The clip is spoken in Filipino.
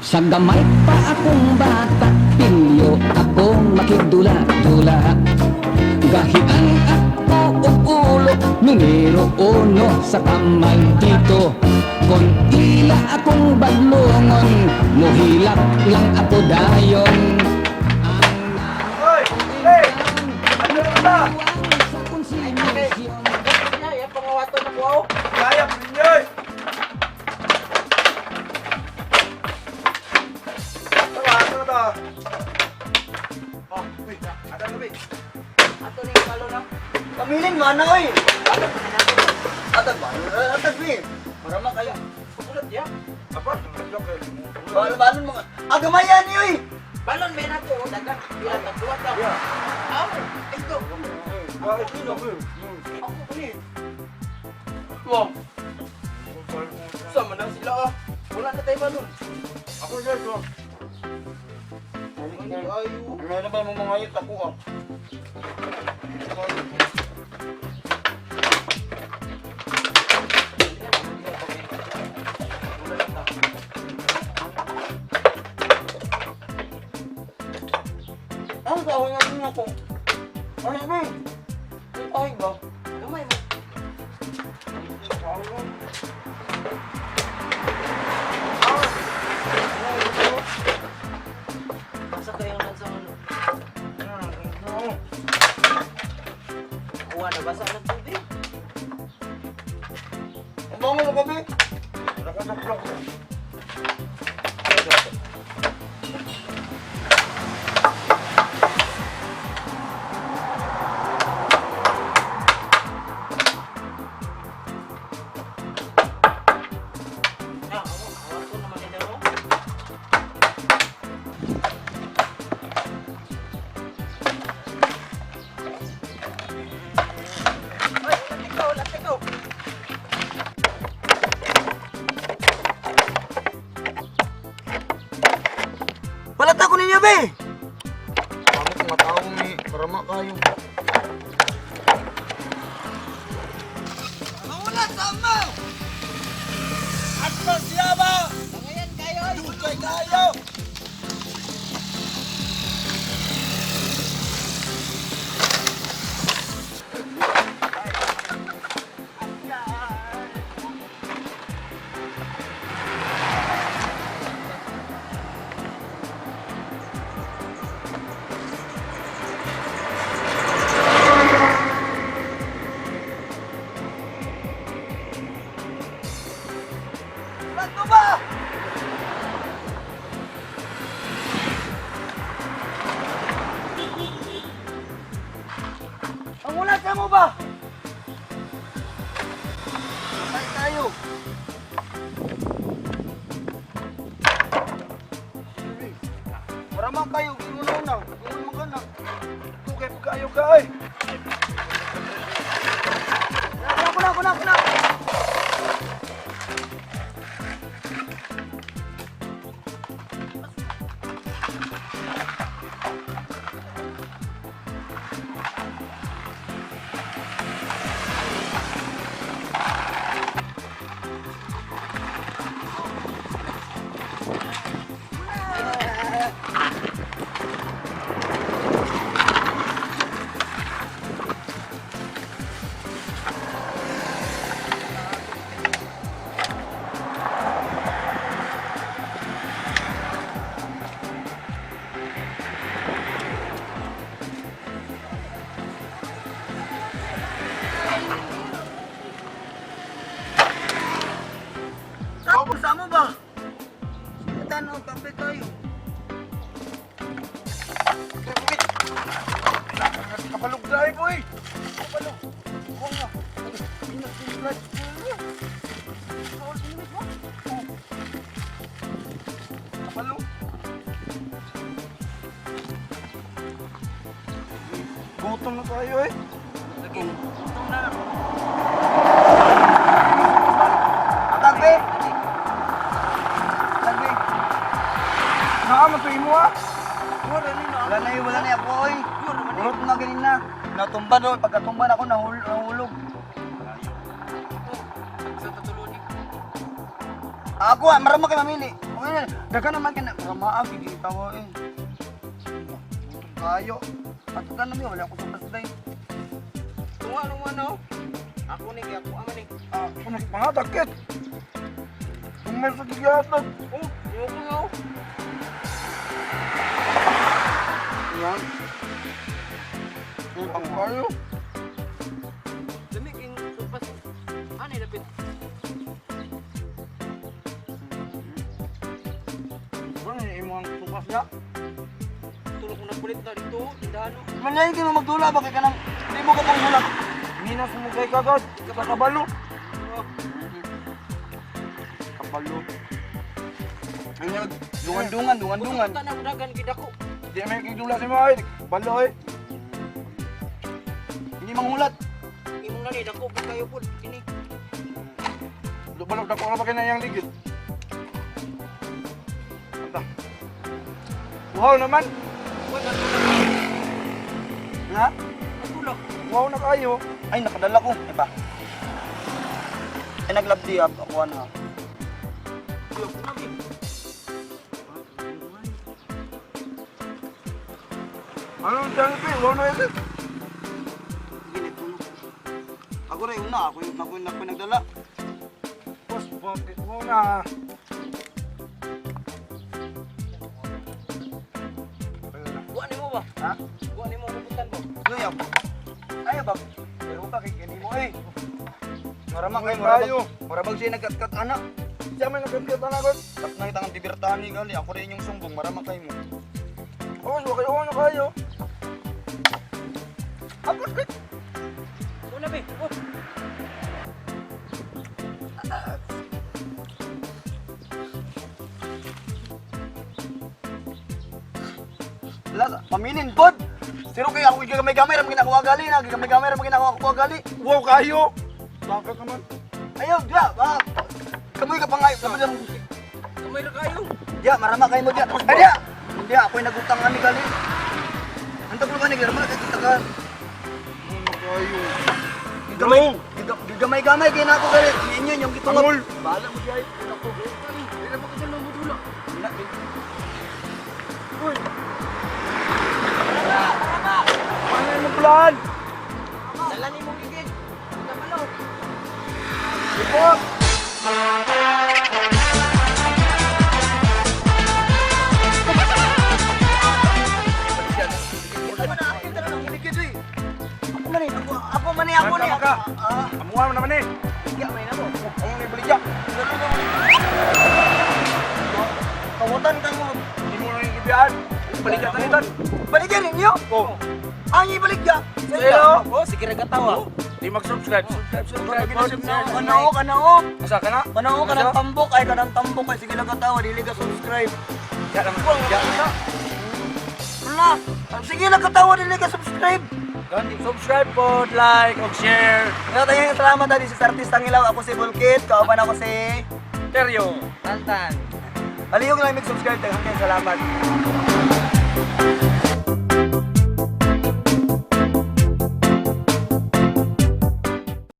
Sa gamay pa akong bata, pilyo akong makidula-dula. Gahian ako og ulo, numero uno sa kamay dito. Kung ila akong badlongon, muhilak lang ako dayon. Hoy! Hey! Ano na ba? Sa konsinisyon. Ay, pangawato na ko. Kaya mo ninyo eh! Tama, ano na ba? Oh, uy, ada na ba eh? Ato na yung palo na. Kamilin mo, ano eh? Atag ba? Atag ba eh? Marama kayo. Pagulot ya. Apa? Naglock kayo. Balon mga agamayan niyo eh. Balon ba na to? Dagan. Pila tagluwat lang. Yeah. Aw, ito. Bakit sino ba? Ako pa ni. Wow. Sama na sila ah. Wala na tayo balon. Ako siya ito. Ayo. Ano na ba mong mga yun? Ako ah. Ang gawin nga din ako. Ano ba? Ay ba? Gamay mo. Basta kayo lang sa ano. Kuha na basa ng tubig. Ang bango mo kami? Nakadaklock. Ah, awak ko naman nila mo. Ay, latikaw. Balata ko ninyo be. Ako kung matawag ni Marama kayo. Wala sama. Atro siya ba? Pangayan kayo. Dugay kayo. Bato ba? Ang wala ka mo ba? Patay tayo. Marama kayo, ginunaw na. Ginunaw ka na. Tugay pa kayo ka eh. Kuna. Ako sa mo ba? Tanaw kape tayo. Kapalog na eh, boy. Kapalog. Oo nga. Pinag-pinag. Kapalog. Gutom na tayo eh. Lagi. Itong na. Tagbe. Tagbe. Nakamatay mo ah. Wala na ako oy. Urot na ganin na. Natumba doon. Pagkatumba na ako, nahulog. Sa tutulungan. Ako marama kay mamili. eh. Daga naman kina ramaa gigita ko eh. Kayo. At ka naman wala ko sa pasday. Tunga nung ano. Ako ni ako aman ni. Ah, mga takit. Kumal sa gigatan. Oh, yo ko yo. Yan. Ang kayo. Dami king supas. Ani dapit. Ano yung imong tupas niya? Tulog mo na kulit na dito, tindahan. Manyayin ka mo magdula ba kay kanang hindi mo ka pang hulak. Hindi na sumugay ka agad. Sa kabalo. Kabalo. Ano, dungan-dungan. Tanang dagan gid ako. Di may kigdula si Mahal. Balo eh. Hindi manghulat. Imong nani dako pa kayo pud kini. Balok dako na ba kaya yung ligid? Anta. Wow naman. Wala Ha? natulog. Wow na kayo. Ay, nakadala ko. Ay pa. Ay, naglabdi up. Ako na. Yo, nabi. Ano ang dami pa? Wow na yun. Gini tulog. Ako rin una. Ako yung nagdala. Boss, bakit mo na? Buwan ni mo ba? Ha? Buwan ni mo ubutan mo. Luyab. Ay, bag. Pero ka kay kini mo eh. Maramang kayo. Marabag siya nagkat-kat anak. Siya may nagkat-kat anak ko. Tapos nakita ng libertani gali. Ako rin yung sumbong. Maramang kayo mo. Oo, so kayo. Apos ka. Una be. Oh. Lala, paminin pod. Sino kaya ako gigamay-gamay ra maginakuha gali na, gigamay-gamay ra maginakuha gali. Wow kayo. Bakit naman? Ayaw, dia, ba. Kamoy ka pa nga, sabi lang. Kamay ra kayo. Dia, marama kayo mo dia. Ay dia. Dia, ako'y nagutang ani gali. Antok mo gani, gira man kay kita ka. Kayo. Gigamay-gamay kay na ako gali. Inyo yung gitungap. Bahala mo diay. Ako, Dili mo kasi mo dulo. Uy. Ano yung plan? Dala ni mo gigid. Kamalo. Ipot! Ako ni. Amuha mo naman eh. Iya may na mo. Ang ibaligya. Kamutan ka mo. Hindi mo nang ibiyan. Baligya tanitan. Baligya ninyo? Oo. Ang ibaligya. Sa'yo? Oh, sige ra katawa. Di mag-subscribe. Subscribe. Kanao. Asa ka na? Kanao ka ng tambok ay kanang tambok ay sige lang katawa dili ka subscribe. Ya lang. Ya lang. Wala. Sige lang katawa dili ka subscribe. Subscribe po, like, o share. Kaya tayo salamat dali sa artistang ilaw. Ako si Bulkit, kauban ako si Teryo. Tantan. Aliyong lang mag-subscribe tayo. Salamat.